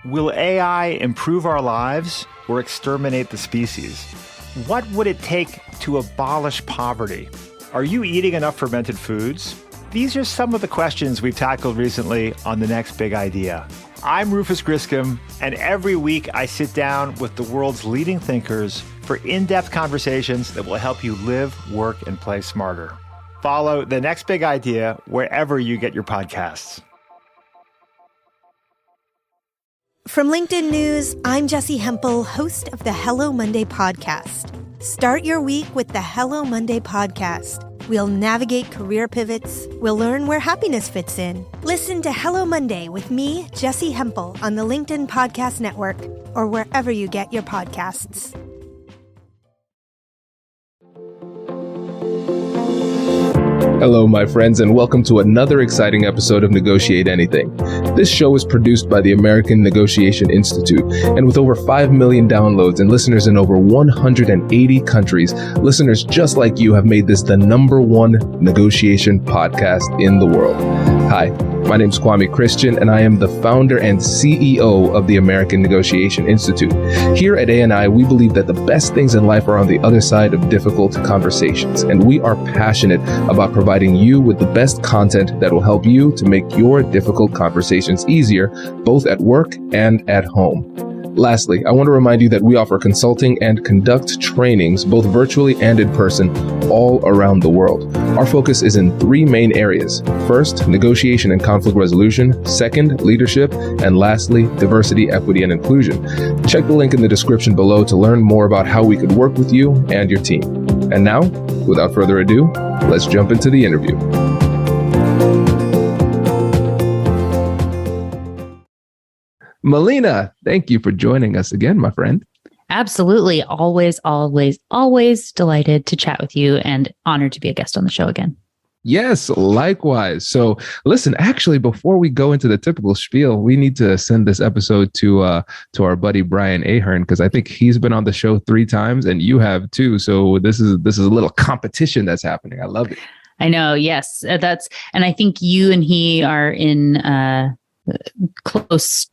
Will AI improve our lives or exterminate the species? What would it take to abolish poverty? Are you eating enough fermented foods? These are some of the questions we've tackled recently on The Next Big Idea. I'm Rufus Griscom, and every week I sit down with the world's leading thinkers for in-depth conversations that will help you live, work, and play smarter. Follow The Next Big Idea wherever you get your podcasts. From LinkedIn News, I'm Jessie Hempel, host of the Hello Monday podcast. Start your week with the Hello Monday podcast. We'll navigate career pivots. We'll learn where happiness fits in. Listen to Hello Monday with me, Jessie Hempel, on the LinkedIn Podcast Network or wherever you get your podcasts. Hello, my friends, and welcome to another exciting episode of Negotiate Anything. This show is produced by the American Negotiation Institute, and with over 5 million downloads and listeners in over 180 countries, listeners just like you have made this the #1 negotiation podcast in the world. Hi, my name is Kwame Christian, and I am the founder and CEO of the American Negotiation Institute. Here at ANI, we believe that the best things in life are on the other side of difficult conversations, and we are passionate about providing you with the best content that will help you to make your difficult conversations easier, both at work and at home. Lastly, I want to remind you that we offer consulting and conduct trainings, both virtually and in person, all around the world. Our focus is in 3 main areas. First, negotiation and conflict resolution. Second, leadership. And lastly, diversity, equity, and inclusion. Check the link in the description below to learn more about how we could work with you and your team. And now, without further ado, let's jump into the interview. Melina, thank you for joining us again, my friend. Absolutely. Always delighted to chat with you and honored to be a guest on the show again. Yes, likewise. So listen, actually, before we go into the typical spiel, we need to send this episode to our buddy Brian Ahern, because I think he's been on the show 3 times and you have too. So this is a little competition that's happening. I love it. I know. Yes, and I think you and he are in close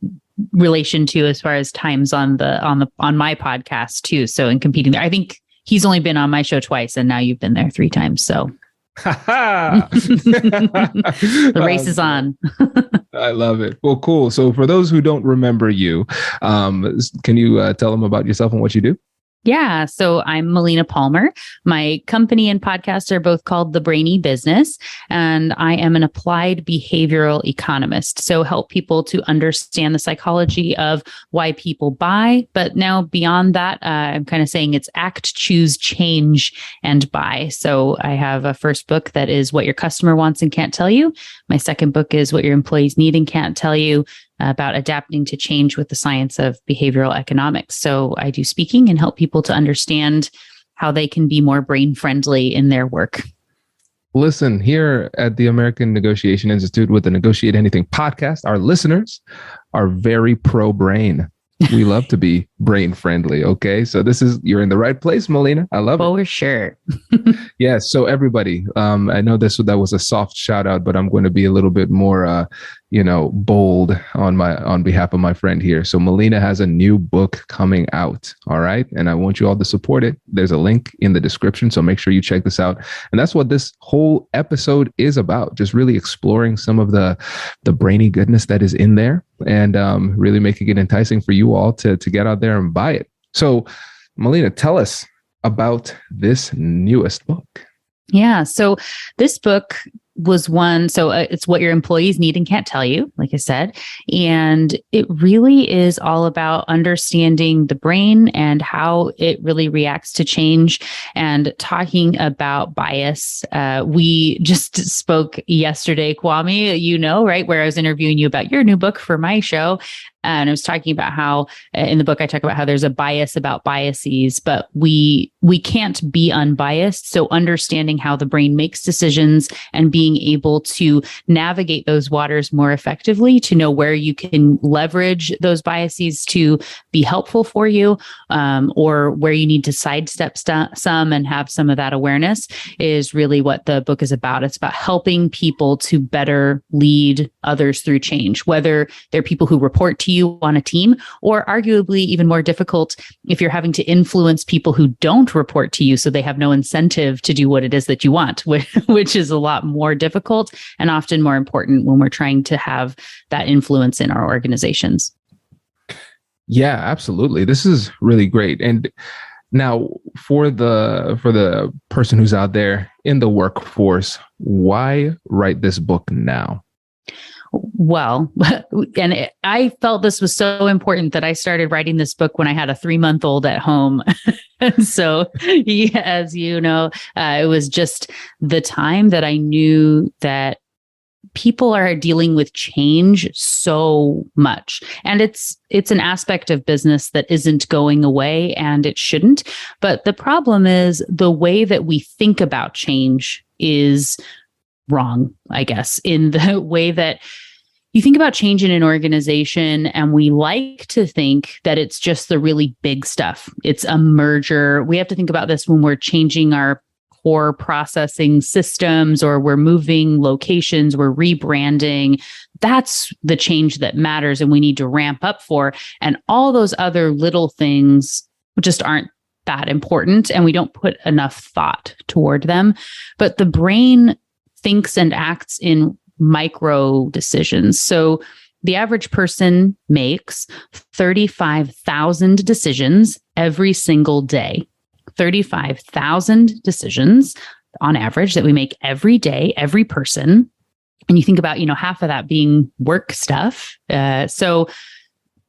relation to as far as times on my podcast too. So in competing there, I think he's only been on my show twice and now you've been there 3 times. So the race is on. I love it. Well, cool. So for those who don't remember you, can you tell them about yourself and what you do? Yeah. So I'm Melina Palmer. My company and podcast are both called the Brainy Business, and I am an applied behavioral economist. So help people to understand the psychology of why people buy. But now beyond that, I'm kind of saying it's act, choose, change, and buy. So I have a first book that is What Your Customer Wants and Can't Tell You. My second book is What Your Employees Need and Can't Tell You, about adapting to change with the science of behavioral economics. So I do speaking and help people to understand how they can be more brain friendly in their work. Listen, here at the American Negotiation Institute with the Negotiate Anything podcast, our listeners are very pro-brain. We love to be brain friendly. Okay. So you're in the right place, Melina. I love it. For sure. Yeah. So everybody, I know that was a soft shout out, but I'm going to be a little bit more, bold on behalf of my friend here. So Melina has a new book coming out. All right. And I want you all to support it. There's a link in the description. So make sure you check this out. And that's what this whole episode is about. Just really exploring some of the brainy goodness that is in there and really making it enticing for you all to get out there and buy it. So Melina, tell us about this newest book. Yeah. So this book was one. So it's What Your Employees Need and Can't Tell You, like I said. And it really is all about understanding the brain and how it really reacts to change and talking about bias. We just spoke yesterday, Kwame, right, where I was interviewing you about your new book for my show. And I was talking about how in the book, I talk about how there's a bias about biases, but we can't be unbiased. So understanding how the brain makes decisions and being able to navigate those waters more effectively to know where you can leverage those biases to be helpful for you, or where you need to sidestep some and have some of that awareness is really what the book is about. It's about helping people to better lead others through change, whether they're people who report to to you on a team, or arguably even more difficult if you're having to influence people who don't report to you, so they have no incentive to do what it is that you want, which is a lot more difficult and often more important when we're trying to have that influence in our organizations. Yeah, absolutely. This is really great. And now for the person who's out there in the workforce, why write this book now? Well, and I felt this was so important that I started writing this book when I had a 3-month-old at home. And so, as you know, it was just the time that I knew that people are dealing with change so much. And it's an aspect of business that isn't going away, and it shouldn't. But the problem is the way that we think about change is wrong, I guess, in the way that you think about change in an organization, and we like to think that it's just the really big stuff. It's a merger. We have to think about this when we're changing our core processing systems, or we're moving locations, we're rebranding. That's the change that matters and we need to ramp up for. And all those other little things just aren't that important, and we don't put enough thought toward them. But the brain thinks and acts in micro decisions. So the average person makes 35,000 decisions every single day. 35,000 decisions on average that we make every day, every person. And you think about, half of that being work stuff. So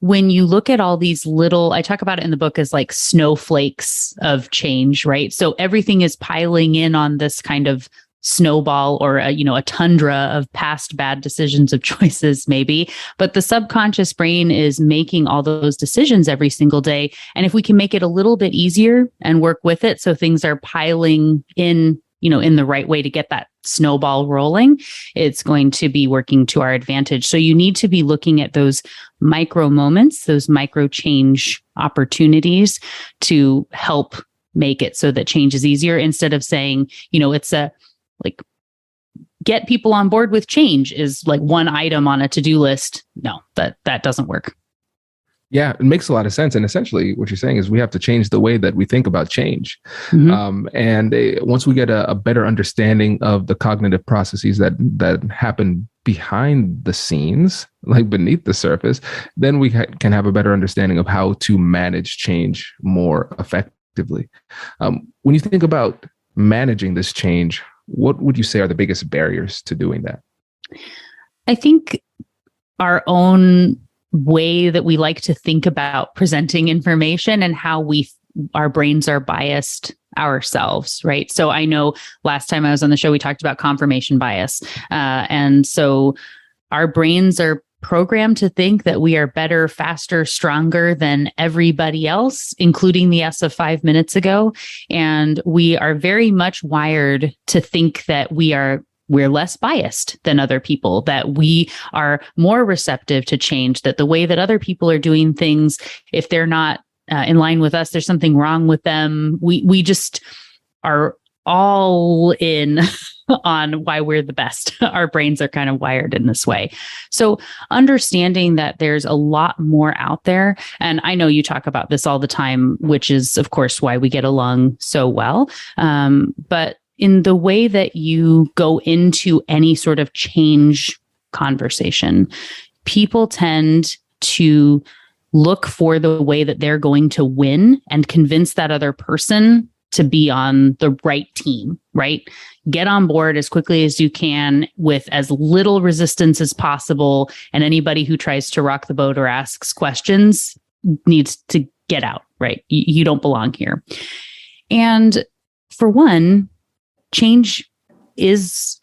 when you look at all these little, I talk about it in the book as like snowflakes of change, right? So everything is piling in on this kind of snowball, or a tundra of past bad decisions, of choices maybe, but the subconscious brain is making all those decisions every single day. And if we can make it a little bit easier and work with it, so things are piling in, in the right way to get that snowball rolling, it's going to be working to our advantage. So you need to be looking at those micro moments, those micro change opportunities to help make it so that change is easier, instead of saying, it's like get people on board with change is like one item on a to-do list. No, that doesn't work. Yeah, it makes a lot of sense. And essentially what you're saying is we have to change the way that we think about change. Once we get a better understanding of the cognitive processes that happen behind the scenes, like beneath the surface, then we can have a better understanding of how to manage change more effectively. When you think about managing this change, what would you say are the biggest barriers to doing that? I think our own way that we like to think about presenting information and how our brains are biased ourselves, right? So I know last time I was on the show, we talked about confirmation bias. And so our brains are programmed to think that we are better, faster, stronger than everybody else, including the us of 5 minutes ago. And we are very much wired to think that we're less biased than other people, that we are more receptive to change, that the way that other people are doing things, if they're not in line with us, there's something wrong with them. We just are all in on why we're the best. Our brains are kind of wired in this way. So understanding that there's a lot more out there, and I know you talk about this all the time, which is of course why we get along so well. But in the way that you go into any sort of change conversation, people tend to look for the way that they're going to win and convince that other person to be on the right team, right? Get on board as quickly as you can with as little resistance as possible. And anybody who tries to rock the boat or asks questions needs to get out, right? You don't belong here. And for one, change is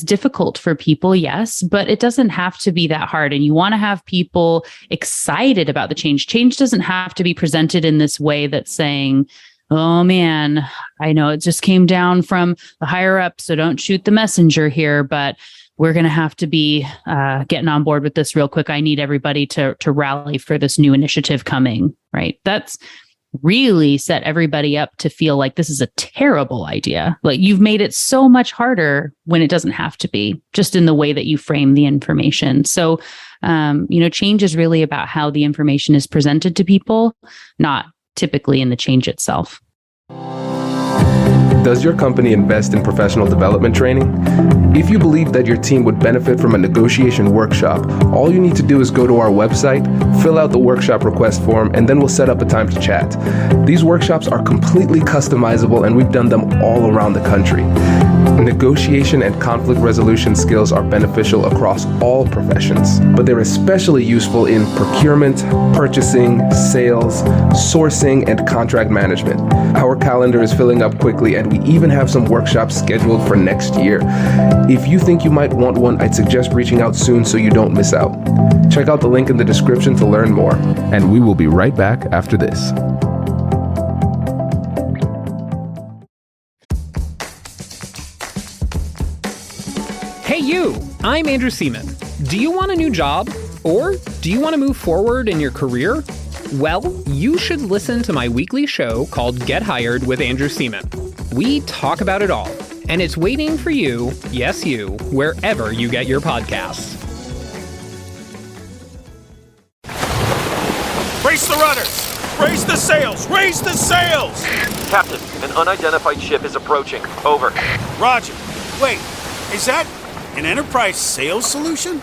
difficult for people, yes, but it doesn't have to be that hard. And you want to have people excited about the change. Change doesn't have to be presented in this way that's saying, oh man, I know it just came down from the higher up, so don't shoot the messenger here, but we're going to have to be getting on board with this real quick. I need everybody to rally for this new initiative coming, right? That's really set everybody up to feel like this is a terrible idea. Like you've made it so much harder when it doesn't have to be, just in the way that you frame the information. So, change is really about how the information is presented to people, not typically in the change itself. Does your company invest in professional development training? If you believe that your team would benefit from a negotiation workshop, all you need to do is go to our website, fill out the workshop request form, and then we'll set up a time to chat. These workshops are completely customizable, and we've done them all around the country. Negotiation and conflict resolution skills are beneficial across all professions, but they're especially useful in procurement, purchasing, sales, sourcing, and contract management. Our calendar is filling up quickly, and we even have some workshops scheduled for next year. If you think you might want one, I'd suggest reaching out soon so you don't miss out. Check out the link in the description to learn more, and we will be right back after this. Hey you, I'm Andrew Seaman. Do you want a new job? Or do you want to move forward in your career? Well, you should listen to my weekly show called Get Hired with Andrew Seaman. We talk about it all, and it's waiting for you, yes you, wherever you get your podcasts. Brace the rudders! Raise the sails! Raise the sails! Captain, an unidentified ship is approaching. Over. Roger. Wait, is that an enterprise sales solution?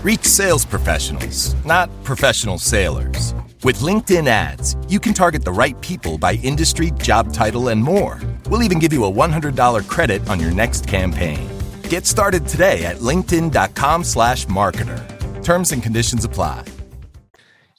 Reach sales professionals, not professional sailors. With LinkedIn ads, you can target the right people by industry, job title, and more. We'll even give you a $100 credit on your next campaign. Get started today at linkedin.com/marketer. Terms and conditions apply.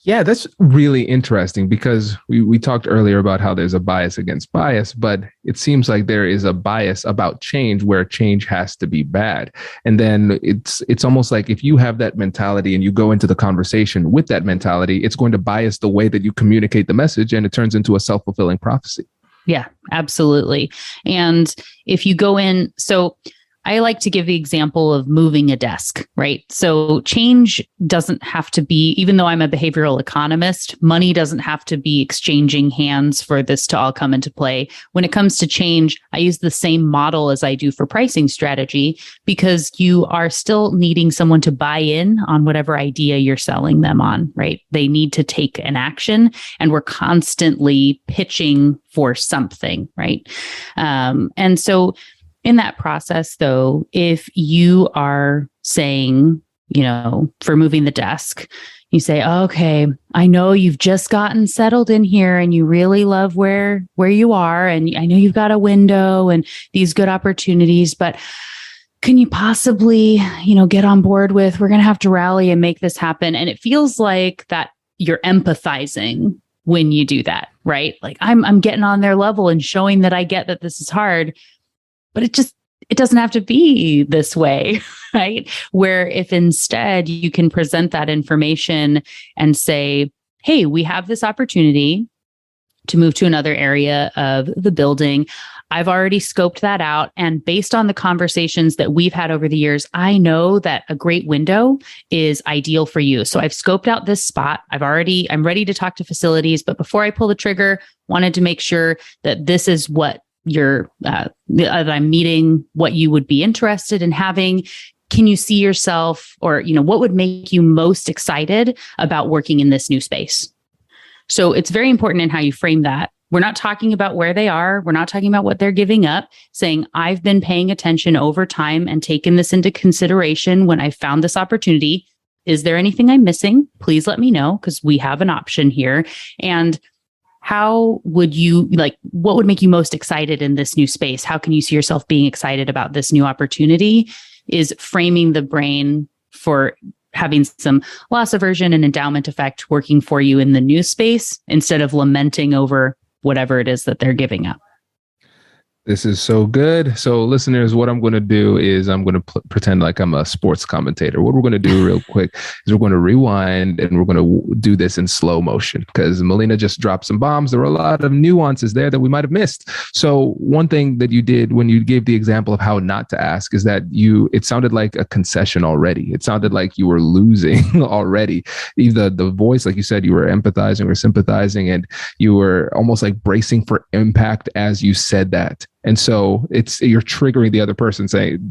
Yeah, that's really interesting because we talked earlier about how there's a bias against bias, but it seems like there is a bias about change where change has to be bad. And then it's almost like if you have that mentality and you go into the conversation with that mentality, it's going to bias the way that you communicate the message, and it turns into a self-fulfilling prophecy. Yeah, absolutely. And if you go in, so I like to give the example of moving a desk, right? So change doesn't have to be, even though I'm a behavioral economist, money doesn't have to be exchanging hands for this to all come into play. When it comes to change, I use the same model as I do for pricing strategy, because you are still needing someone to buy in on whatever idea you're selling them on, right? They need to take an action, and we're constantly pitching for something, right? And so in that process, though, if you are saying, for moving the desk, you say, okay, I know you've just gotten settled in here and you really love where you are. And I know you've got a window and these good opportunities, but can you possibly, get on board with, we're going to have to rally and make this happen. And it feels like that you're empathizing when you do that, right? Like I'm getting on their level and showing that I get that this is hard. But it doesn't have to be this way, right? Where if instead you can present that information and say, hey, we have this opportunity to move to another area of the building. I've already scoped that out. And based on the conversations that we've had over the years, I know that a great window is ideal for you. So I've scoped out this spot. I'm ready to talk to facilities. But before I pull the trigger, wanted to make sure that this is what that I'm meeting what you would be interested in having. Can you see yourself, or, what would make you most excited about working in this new space? So it's very important in how you frame that. We're not talking about where they are. We're not talking about what they're giving up, saying, I've been paying attention over time and taken this into consideration when I found this opportunity. Is there anything I'm missing? Please let me know, because we have an option here. And how would you what would make you most excited in this new space? How can you see yourself being excited about this new opportunity? Is framing the brain for having some loss aversion and endowment effect working for you in the new space instead of lamenting over whatever it is that they're giving up. This is so good. So listeners, what I'm going to do is I'm going to pretend like I'm a sports commentator. What we're going to do real quick is we're going to rewind and we're going to do this in slow motion because Melina just dropped some bombs. There were a lot of nuances there that we might have missed. So one thing that you did when you gave the example of how not to ask is that it sounded like a concession already. It sounded like you were losing already. Either the voice, like you said, you were empathizing or sympathizing, and you were almost like bracing for impact as you said that. And so you're triggering the other person,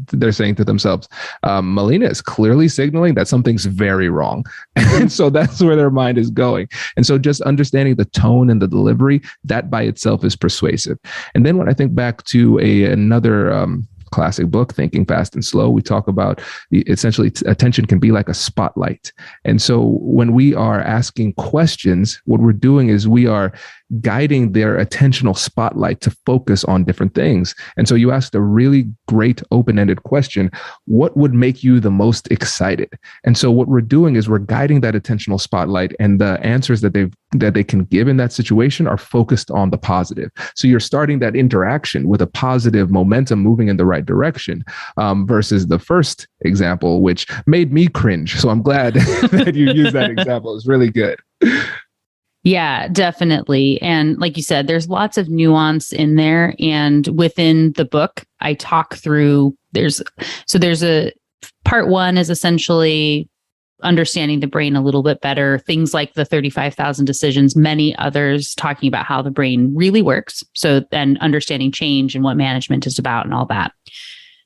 they're saying to themselves, Melina is clearly signaling that something's very wrong. And so that's where their mind is going. And so just understanding the tone and the delivery, that by itself is persuasive. And then when I think back to another classic book, Thinking Fast and Slow, we talk about essentially attention can be like a spotlight. And so when we are asking questions, what we're doing is we are guiding their attentional spotlight to focus on different things. And so you asked a really great open-ended question: what would make you the most excited? And so what we're doing is we're guiding that attentional spotlight, and the answers that they can give in that situation are focused on the positive. So you're starting that interaction with a positive momentum moving in the right direction, versus the first example, which made me cringe. So I'm glad that you used that example. It's really good. Yeah, definitely. And like you said, there's lots of nuance in there. And within the book, I talk through, there's a part one is essentially understanding the brain a little bit better, things like the 35,000 decisions, many others talking about how the brain really works. So then understanding change and what management is about and all that.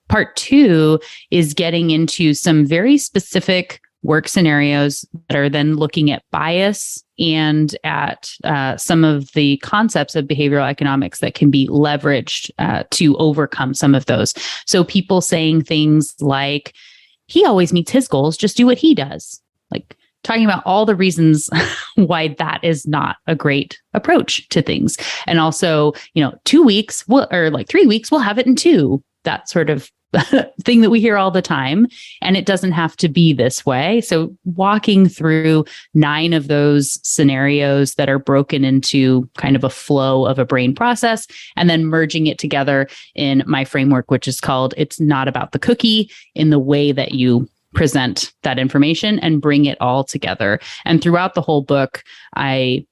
Part two is getting into some very specific work scenarios that are then looking at bias and at some of the concepts of behavioral economics that can be leveraged to overcome some of those. So people saying things like, he always meets his goals, just do what he does. Like talking about all the reasons why that is not a great approach to things. And also, 2 weeks or 3 weeks, we'll have it in 2, that sort of thing that we hear all the time. And it doesn't have to be this way. So walking through 9 of those scenarios that are broken into kind of a flow of a brain process, and then merging it together in my framework, which is called It's Not About the Cookie, in the way that you present that information and bring it all together. And throughout the whole book, I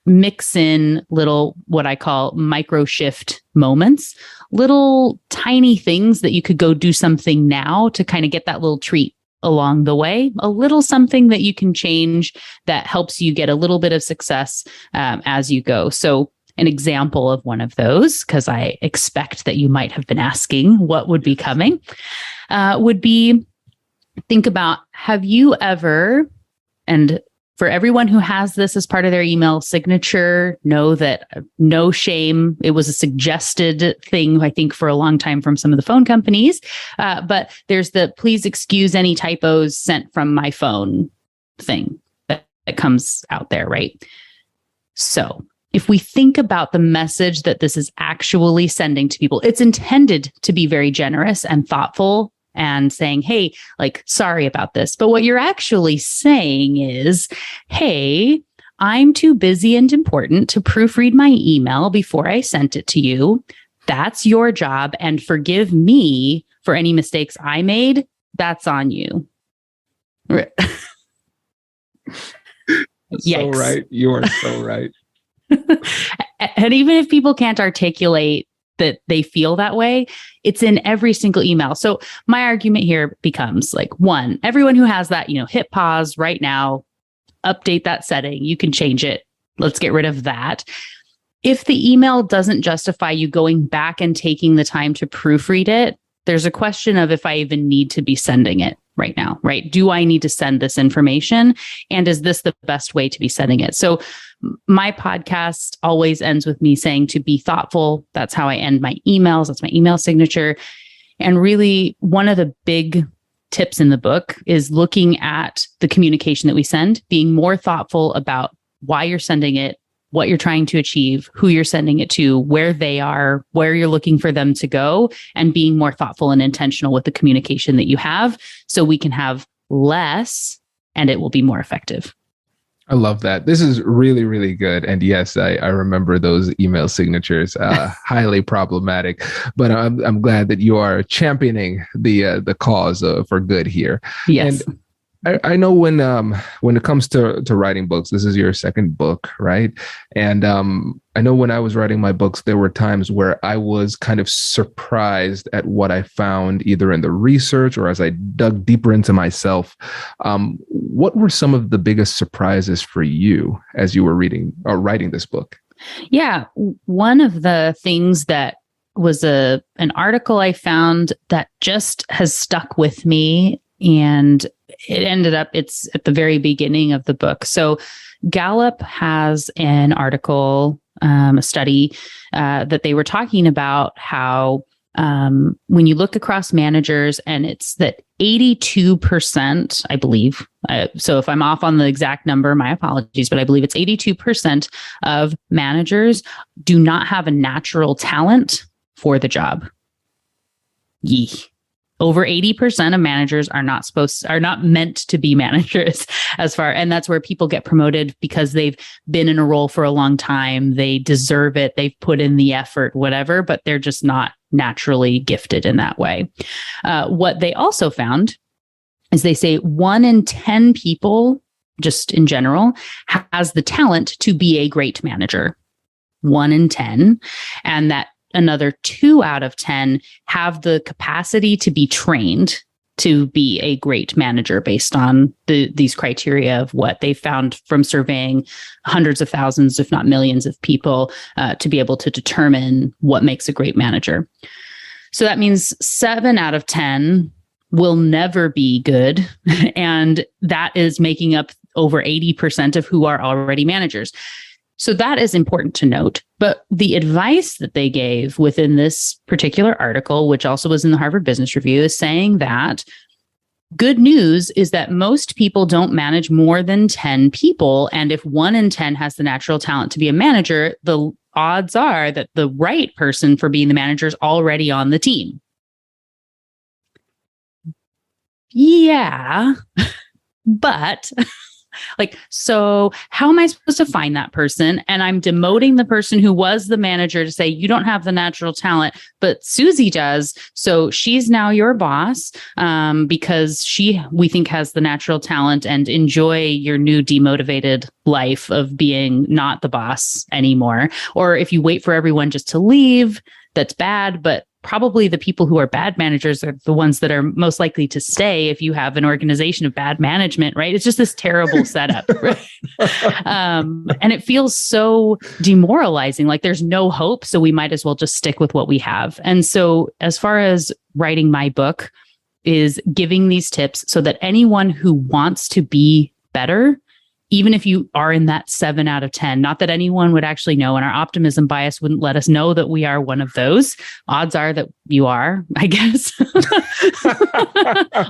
mix in little, what I call micro shift moments, little tiny things that you could go do something now to kind of get that little treat along the way, a little something that you can change that helps you get a little bit of success as you go. So an example of one of those, because I expect that you might have been asking what would be coming, would be, think about, have you ever, and for everyone who has this as part of their email signature, know that no shame. It was a suggested thing, I think, for a long time from some of the phone companies. But there's the please excuse any typos sent from my phone thing that comes out there, right? So if we think about the message that this is actually sending to people, it's intended to be very generous and thoughtful and saying, hey, sorry about this. But what you're actually saying is, hey, I'm too busy and important to proofread my email before I sent it to you. That's your job. And forgive me for any mistakes I made. That's on you. Yikes. So right. You are so right. And even if people can't articulate that they feel that way, it's in every single email. So my argument here becomes 1, everyone who has that, hit pause right now, update that setting. You can change it. Let's get rid of that. If the email doesn't justify you going back and taking the time to proofread it, there's a question of if I even need to be sending it right now, right? Do I need to send this information? And is this the best way to be sending it? So my podcast always ends with me saying to be thoughtful. That's how I end my emails. That's my email signature. And really, one of the big tips in the book is looking at the communication that we send, being more thoughtful about why you're sending it, what you're trying to achieve, who you're sending it to, where they are, where you're looking for them to go, and being more thoughtful and intentional with the communication that you have so we can have less and it will be more effective. I love that. This is really, really good. And yes, I remember those email signatures, highly problematic, but I'm glad that you are championing the cause for good here. Yes. And I know when it comes to writing books, this is your second book, right? And I know when I was writing my books, there were times where I was kind of surprised at what I found either in the research or as I dug deeper into myself. What were some of the biggest surprises for you as you were reading or writing this book? Yeah, one of the things that was an article I found that just has stuck with me, and it ended up, it's at the very beginning of the book. So Gallup has an article, a study that they were talking about how when you look across managers, and it's that 82%, I believe. So if I'm off on the exact number, my apologies, but I believe it's 82% of managers do not have a natural talent for the job. Yee. Over 80% of managers are not meant to be managers and that's where people get promoted because they've been in a role for a long time. They deserve it. They've put in the effort, whatever, but they're just not naturally gifted in that way. What they also found is they say 1 in 10 people, just in general, has the talent to be a great manager. 1 in 10. And that another 2 out of 10 have the capacity to be trained to be a great manager based on these criteria of what they found from surveying hundreds of thousands, if not millions of people, to be able to determine what makes a great manager. So that means 7 out of 10 will never be good. And that is making up over 80% of who are already managers. So that is important to note. But the advice that they gave within this particular article, which also was in the Harvard Business Review, is saying that good news is that most people don't manage more than 10 people. And if 1 in 10 has the natural talent to be a manager, the odds are that the right person for being the manager is already on the team. Yeah, but so how am I supposed to find that person? And I'm demoting the person who was the manager to say, you don't have the natural talent, but Susie does. So she's now your boss because we think has the natural talent, and enjoy your new demotivated life of being not the boss anymore. Or if you wait for everyone just to leave, that's bad, but probably the people who are bad managers are the ones that are most likely to stay if you have an organization of bad management, right? It's just this terrible setup, right? And it feels so demoralizing, like there's no hope, so we might as well just stick with what we have. And so as far as writing my book is giving these tips so that anyone who wants to be better, even if you are in that 7 out of 10, not that anyone would actually know, and our optimism bias wouldn't let us know that we are one of those. Odds are that you are, I guess.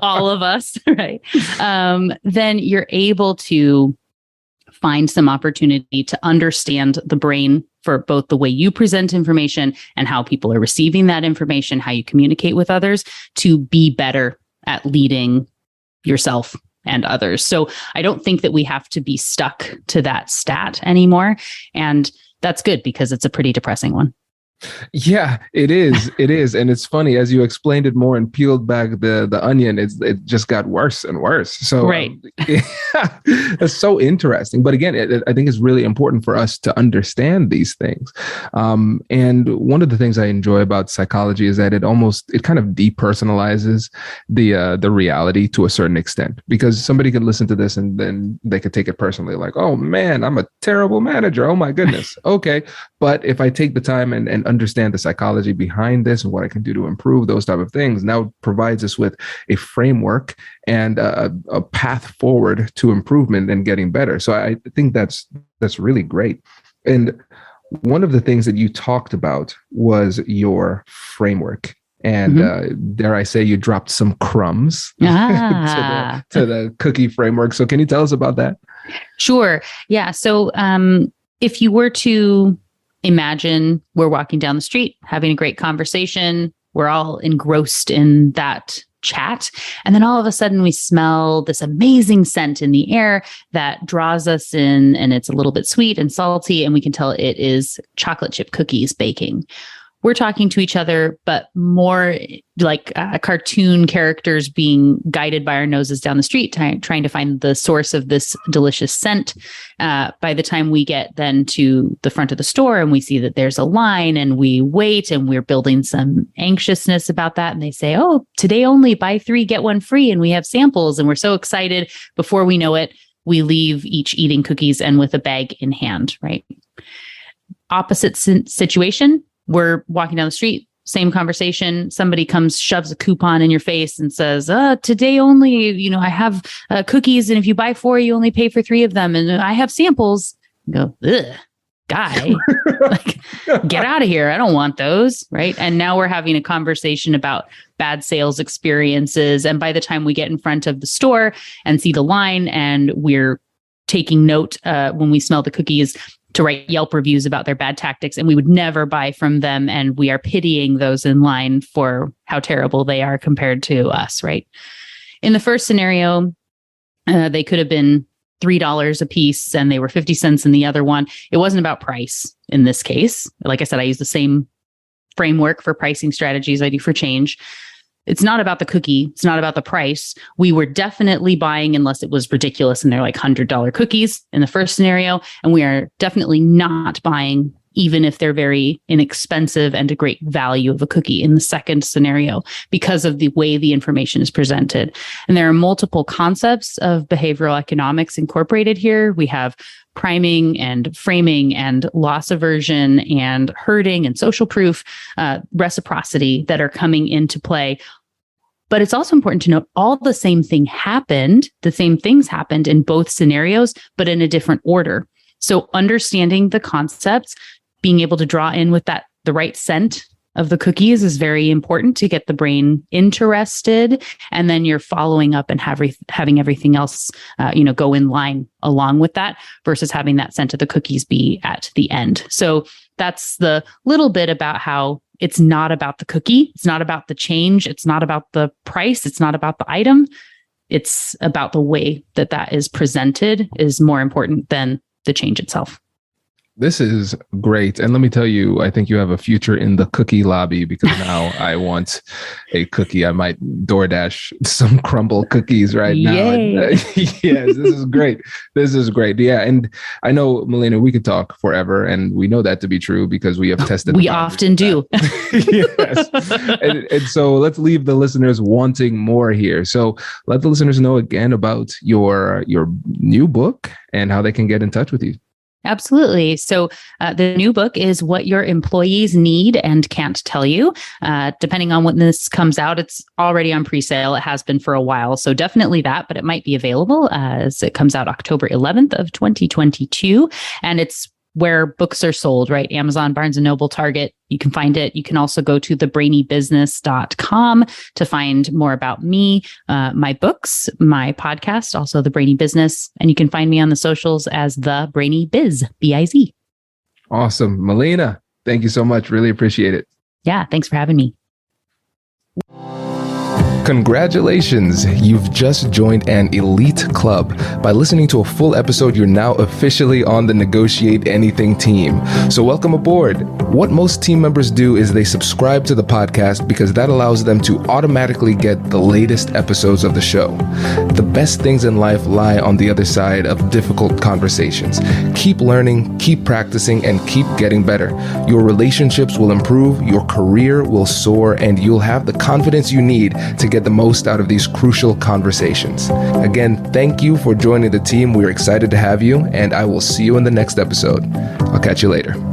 All of us, right? Then you're able to find some opportunity to understand the brain for both the way you present information and how people are receiving that information, how you communicate with others, to be better at leading yourself and others. So I don't think that we have to be stuck to that stat anymore. And that's good because it's a pretty depressing one. Yeah, it is. It is. And it's funny, as you explained it more and peeled back the onion, it just got worse and worse. So right. That's so interesting. But again, I think it's really important for us to understand these things. And one of the things I enjoy about psychology is that it kind of depersonalizes the reality to a certain extent, because somebody could listen to this and then they could take it personally, like, oh man, I'm a terrible manager. Oh my goodness. Okay. But if I take the time and understand the psychology behind this and what I can do to improve those type of things, now provides us with a framework and a path forward to improvement and getting better. So I think that's really great. And one of the things that you talked about was your framework. And dare I say, you dropped some crumbs to the cookie framework. So can you tell us about that? Sure. Yeah. So if you were to imagine we're walking down the street, having a great conversation, we're all engrossed in that chat. And then all of a sudden we smell this amazing scent in the air that draws us in, and it's a little bit sweet and salty, and we can tell it is chocolate chip cookies baking. We're talking to each other, but more like cartoon characters being guided by our noses down the street, trying to find the source of this delicious scent. By the time we get then to the front of the store and we see that there's a line and we wait and we're building some anxiousness about that. And they say, oh, today only, buy 3, get 1 free. And we have samples and we're so excited. Before we know it, we leave each eating cookies and with a bag in hand, right? Opposite situation. We're walking down the street, same conversation. Somebody comes, shoves a coupon in your face and says, today only, I have cookies. And if you buy 4, you only pay for 3 of them. And I have samples. You go, ugh, guy, like, get out of here. I don't want those. Right. And now we're having a conversation about bad sales experiences. And by the time we get in front of the store and see the line, and we're taking note when we smell the cookies to write Yelp reviews about their bad tactics, and we would never buy from them. And we are pitying those in line for how terrible they are compared to us, right? In the first scenario, they could have been $3 a piece and they were 50 cents in the other one. It wasn't about price in this case. Like I said, I use the same framework for pricing strategies I do for change. It's not about the cookie. It's not about the price. We were definitely buying, unless it was ridiculous and they're like $100 cookies in the first scenario. And we are definitely not buying, even if they're very inexpensive and a great value of a cookie in the second scenario, because of the way the information is presented. And there are multiple concepts of behavioral economics incorporated here. We have priming and framing and loss aversion and herding and social proof, reciprocity that are coming into play. But it's also important to note all the same things happened in both scenarios, but in a different order. So understanding the concepts, being able to draw in with the right scent of the cookies is very important to get the brain interested. And then you're following up and having everything else, go in line along with that, versus having that scent of the cookies be at the end. So that's the little bit about how it's not about the cookie. It's not about the change. It's not about the price. It's not about the item. It's about the way that is presented is more important than the change itself. This is great. And let me tell you, I think you have a future in the cookie lobby, because now I want a cookie. I might DoorDash some crumble cookies right now. Yes, this is great. This is great. Yeah. And I know, Melina, we could talk forever, and we know that to be true because we have tested. We often do. Yes. And so let's leave the listeners wanting more here. So let the listeners know again about your new book and how they can get in touch with you. Absolutely. So the new book is What Your Employees Need and Can't Tell You. Depending on when this comes out, it's already on pre-sale. It has been for a while. So definitely that, but it might be available as it comes out October 11th of 2022. And it's where books are sold, right? Amazon, Barnes & Noble, Target. You can find it. You can also go to thebrainybusiness.com to find more about me, my books, my podcast, also The Brainy Business. And you can find me on the socials as The Brainy Biz, B-I-Z. Awesome. Melina, thank you so much. Really appreciate it. Yeah, thanks for having me. Congratulations! You've just joined an elite club. By listening to a full episode, you're now officially on the Negotiate Anything team. So welcome aboard. What most team members do is they subscribe to the podcast because that allows them to automatically get the latest episodes of the show. The best things in life lie on the other side of difficult conversations. Keep learning, keep practicing, and keep getting better. Your relationships will improve, your career will soar, and you'll have the confidence you need to get the most out of these crucial conversations. Again, thank you for joining the team. We're excited to have you, and I will see you in the next episode. I'll catch you later.